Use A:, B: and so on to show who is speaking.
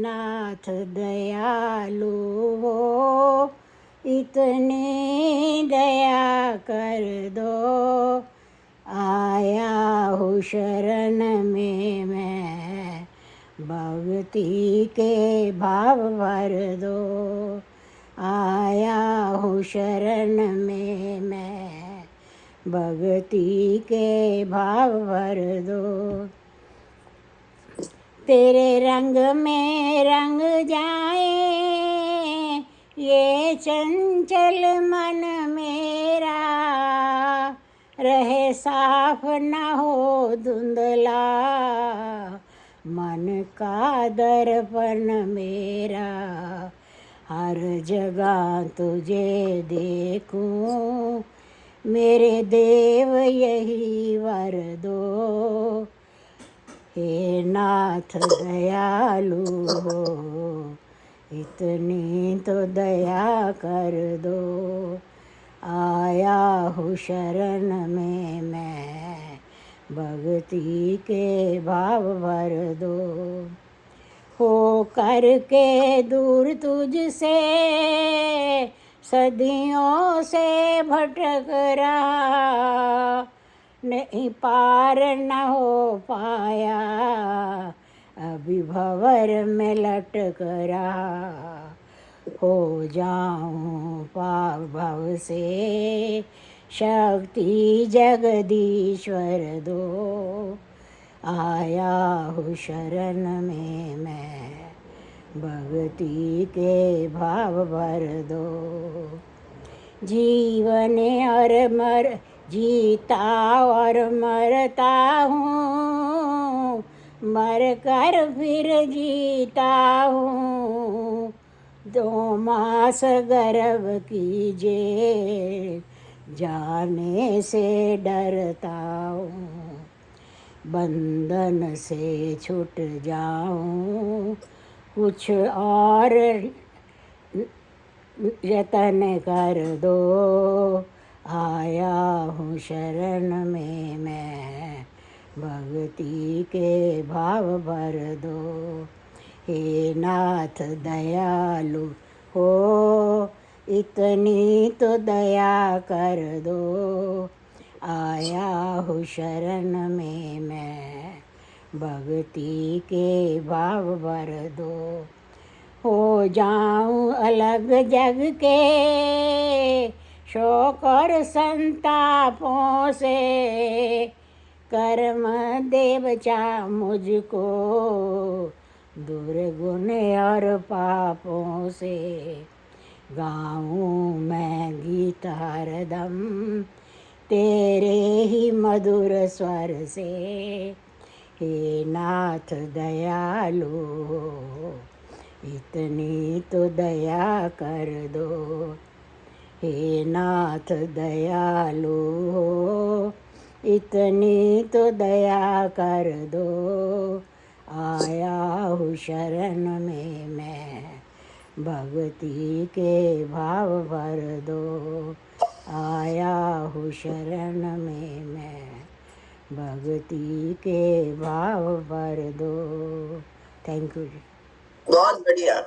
A: नाथ दयालु हो, इतनी दया कर दो। आया हूँ शरण में मैं, भक्ति के भाव भर दो। आया हूँ शरण में मैं, भक्ति के भाव भर दो। तेरे रंग में रंग जाए ये चंचल मन मेरा, रहे साफ न हो धुंधला मन का दर्पण मेरा। हर जगह तुझे देखूं मेरे देव यही वर दो। हे नाथ दयालु हो, इतनी तो दया कर दो। आया हूँ शरण में मैं, भक्ति के भाव भर दो। हो करके दूर तुझसे सदियों से भटक रहा, नहीं पार न हो पाया अभी भंवर में लटक रहा। हो जाऊं पार भव से शक्ति जगदीश्वर दो। आया हूँ शरण में मैं, भक्ति के भाव भर दो। जीवन और मर जीता और मरता हूँ, मर कर फिर जीता हूँ। 2 मास गर्भ की जेल जाने से डरता हूँ। बंधन से छूट जाऊं कुछ और यतन कर दो। आया हूँ शरण में मैं, भक्ति के भाव भर दो। हे नाथ दयालु हो, इतनी तो दया कर दो। आया हूँ शरण में मैं, भक्ति के भाव भर दो। हो जाऊं अलग जग के शोक और संतापों से, कर्म दे बचा मुझको दुर्गुण और पापों से। गाऊं मैं गीत हरदम तेरे ही मधुर स्वर से। हे नाथ दयालु हो, इतनी तो दया कर दो। हे नाथ दयालु हो, इतनी तो दया कर दो। आया हूँ शरण में मैं, भक्ति के भाव भर दो। आया हूँ शरण में मैं, भक्ति के भाव भर दो। थैंक यू जी।
B: बहुत बढ़िया।